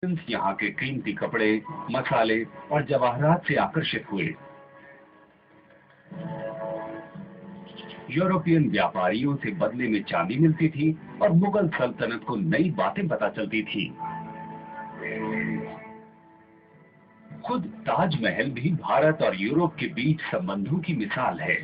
यहाँ के कीमती कपड़े, मसाले और जवाहरात से आकर्षित हुए। यूरोपियन व्यापारियों से बदले में चांदी मिलती थी और मुगल सल्तनत को नई बातें पता चलती थी। खुद ताजमहल भी भारत और यूरोप के बीच संबंधों की मिसाल है।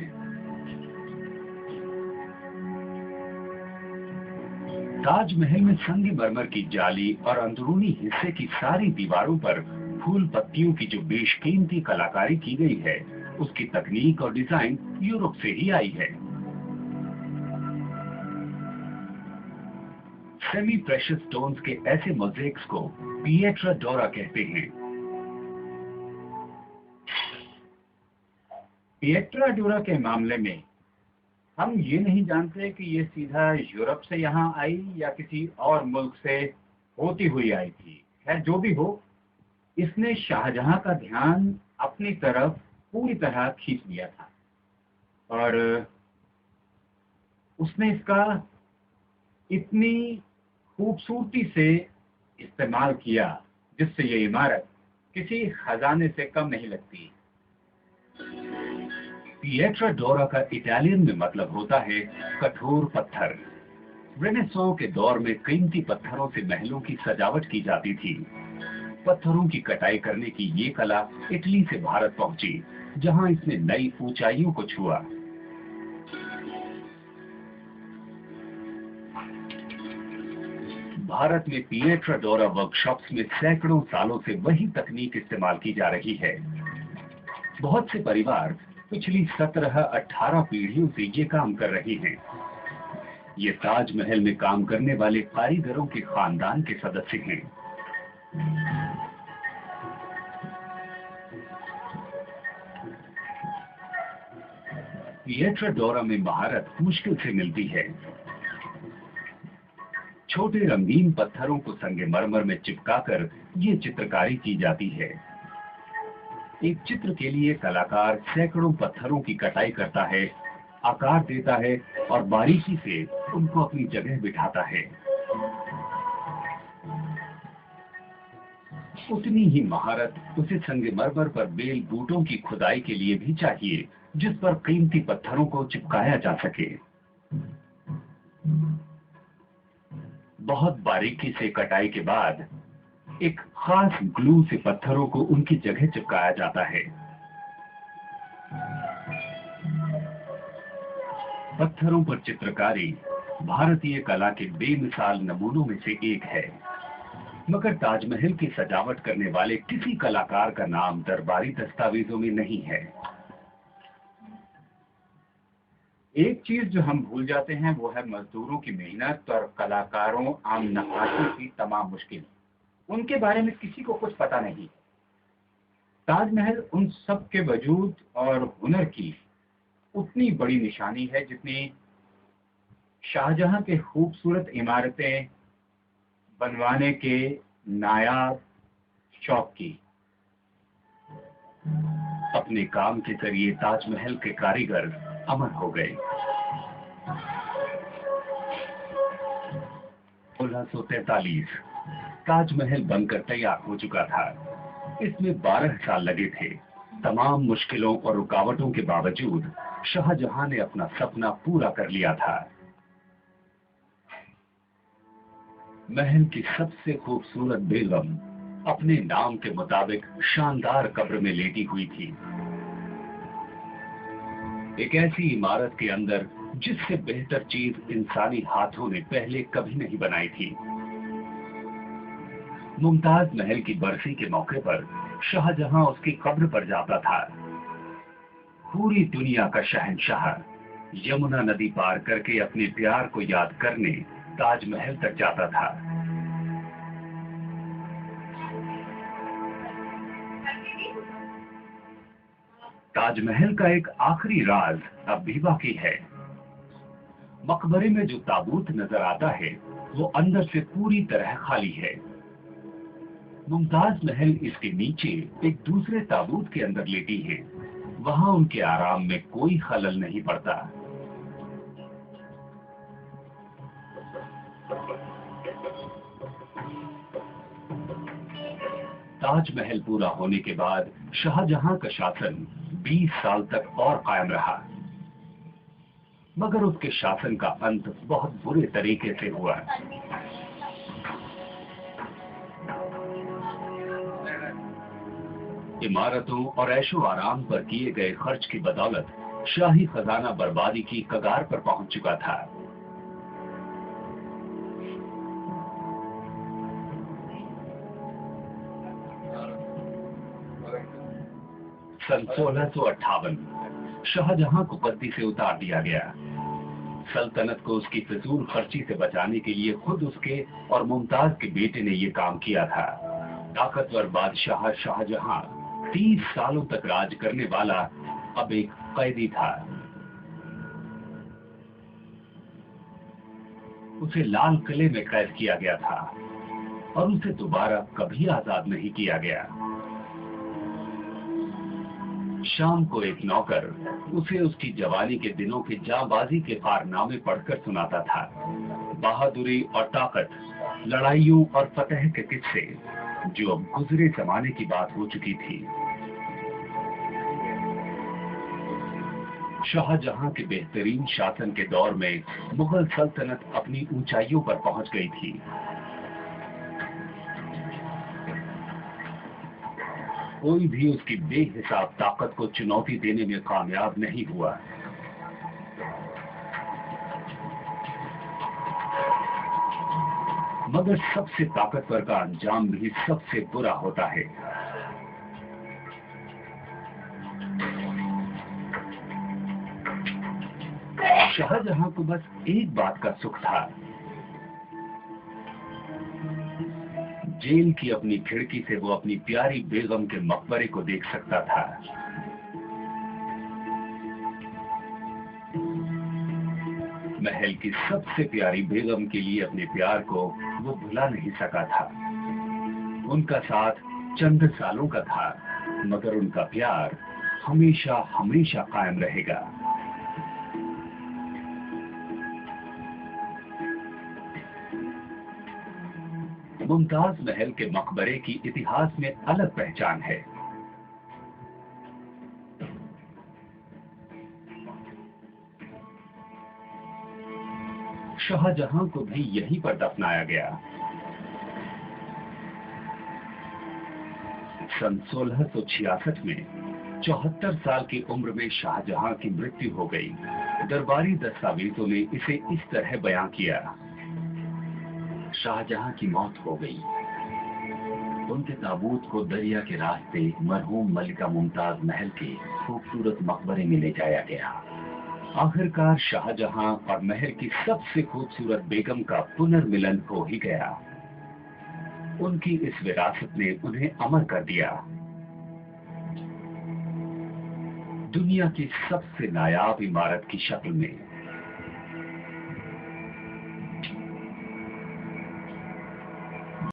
ताजमहल में संगमरमर की जाली और अंदरूनी हिस्से की सारी दीवारों पर फूल पत्तियों की जो बेशकीमती कलाकारी की गई है, उसकी तकनीक और डिजाइन यूरोप से ही आई है। सेमी प्रेशियस स्टोन्स के ऐसे मोज़ेक्स को पिएट्रा डोरा कहते हैं। पिएट्रा डोरा के मामले में हम ये नहीं जानते कि ये सीधा यूरोप से यहाँ आई या किसी और मुल्क से होती हुई आई थी। खैर जो भी हो, इसने शाहजहां का ध्यान अपनी तरफ पूरी तरह खींच लिया था और उसने इसका इतनी खूबसूरती से इस्तेमाल किया जिससे ये इमारत किसी खजाने से कम नहीं लगती। पिएट्रा डोरा का इटालियन में मतलब होता है कठोर पत्थर। रेनेसां के दौर में कीमती पत्थरों से महलों की सजावट की जाती थी। पत्थरों की कटाई करने की ये कला इटली से भारत पहुंची, जहां इसने नई ऊंचाइयों को छुआ। भारत में पिएट्रा डोरा वर्कशॉप्स में सैकड़ों सालों से वही तकनीक इस्तेमाल की जा रही है। बहुत से परिवार पिछली 17-18 पीढ़ियों से ये काम कर रहे हैं। ये ताजमहल में काम करने वाले कारीगरों के खानदान के सदस्य हैं। पिएट्रा डोरा में महारत मुश्किल से मिलती है। छोटे रंगीन पत्थरों को संगमरमर में चिपकाकर ये चित्रकारी की जाती है। एक चित्र के लिए कलाकार सैकड़ों पत्थरों की कटाई करता है, आकार देता है और बारीकी से उनको अपनी जगह बिठाता है। उतनी ही महारत उसे संगमरमर पर बेल बूटों की खुदाई के लिए भी चाहिए, जिस पर कीमती पत्थरों को चिपकाया जा सके। बहुत बारीकी से कटाई के बाद एक खास ग्लू से पत्थरों को उनकी जगह चिपकाया जाता है। पत्थरों पर चित्रकारी भारतीय कला के बेमिसाल नमूनों में से एक है, मगर ताजमहल की सजावट करने वाले किसी कलाकार का नाम दरबारी दस्तावेजों में नहीं है। एक चीज जो हम भूल जाते हैं वो है मजदूरों की मेहनत और कलाकारों आम नक्काशों की तमाम मुश्किल। उनके बारे में किसी को कुछ पता नहीं। ताजमहल उन सब के वजूद और हुनर की उतनी बड़ी निशानी है जितनी शाहजहां के खूबसूरत इमारतें बनवाने के नायाब शौक की। अपने काम के जरिए ताजमहल के कारीगर अमर हो गए। 1643 ताजमहल बनकर तैयार हो चुका था। इसमें 12 साल लगे थे। तमाम मुश्किलों और रुकावटों के बावजूद शाहजहां ने अपना सपना पूरा कर लिया था। महल की सबसे खूबसूरत बेगम अपने नाम के मुताबिक शानदार कब्र में लेटी हुई थी। एक ऐसी इमारत के अंदर जिससे बेहतर चीज इंसानी हाथों ने पहले कभी नहीं बनाई थी। मुमताज महल की बरसी के मौके पर शाहजहां उसकी कब्र पर जाता था। पूरी दुनिया का शहंशाह यमुना नदी पार करके अपने प्यार को याद करने ताजमहल तक जाता था। ताजमहल का एक आखिरी राज अब भी बाकी है। मकबरे में जो ताबूत नजर आता है वो अंदर से पूरी तरह खाली है। मुमताज महल इसके नीचे एक दूसरे ताबूत के अंदर लेटी है। वहां उनके आराम में कोई खलल नहीं पड़ता। ताजमहल पूरा होने के बाद शाहजहां का शासन 20 साल तक और कायम रहा, मगर उसके शासन का अंत बहुत बुरे तरीके से हुआ। इमारतों और ऐशो आराम पर किए गए खर्च की बदौलत शाही खजाना बर्बादी की कगार पर पहुंच चुका था। सन 1658 शाहजहां को गद्दी से उतार दिया गया। सल्तनत को उसकी फिजूल खर्ची से बचाने के लिए खुद उसके और मुमताज के बेटे ने यह काम किया था। ताकतवर बादशाह शाहजहां 30 सालों तक राज करने वाला अब एक कैदी था। उसे लाल किले में कैद किया गया था और उसे दोबारा कभी आजाद नहीं किया गया। शाम को एक नौकर उसे उसकी जवानी के दिनों के जांबाजी के कारनामे पढ़कर सुनाता था। बहादुरी और ताकत, लड़ाइयों और फतह के किस्से जो अब गुजरे जमाने की बात हो चुकी थी। शाहजहां के बेहतरीन शासन के दौर में मुगल सल्तनत अपनी ऊंचाइयों पर पहुंच गई थी। कोई भी उसकी बेहिसाब ताकत को चुनौती देने में कामयाब नहीं हुआ। मगर सबसे ताकतवर का अंजाम भी सबसे बुरा होता है। शाहजहां को बस एक बात का सुख था, जेल की अपनी खिड़की से वो अपनी प्यारी बेगम के मकबरे को देख सकता था। महल की सबसे प्यारी बेगम के लिए अपने प्यार को वो भुला नहीं सका था। उनका साथ चंद सालों का था, मगर उनका प्यार हमेशा हमेशा कायम रहेगा। मुमताज महल के मकबरे की इतिहास में अलग पहचान है। शाहजहां को भी यहीं पर दफनाया गया। सन 1666 में 74 साल की उम्र में शाहजहां की मृत्यु हो गई। दरबारी दस्तावेजों ने इसे इस तरह बयां किया: शाहजहां की मौत हो गई। उनके ताबूत को दरिया के रास्ते मरहूम मलिका मुमताज महल के खूबसूरत मकबरे में ले जाया गया। आखिरकार शाहजहां और महल की सबसे खूबसूरत बेगम का पुनर्मिलन हो ही गया। उनकी इस विरासत ने उन्हें अमर कर दिया। दुनिया की सबसे नायाब इमारत की शक्ल में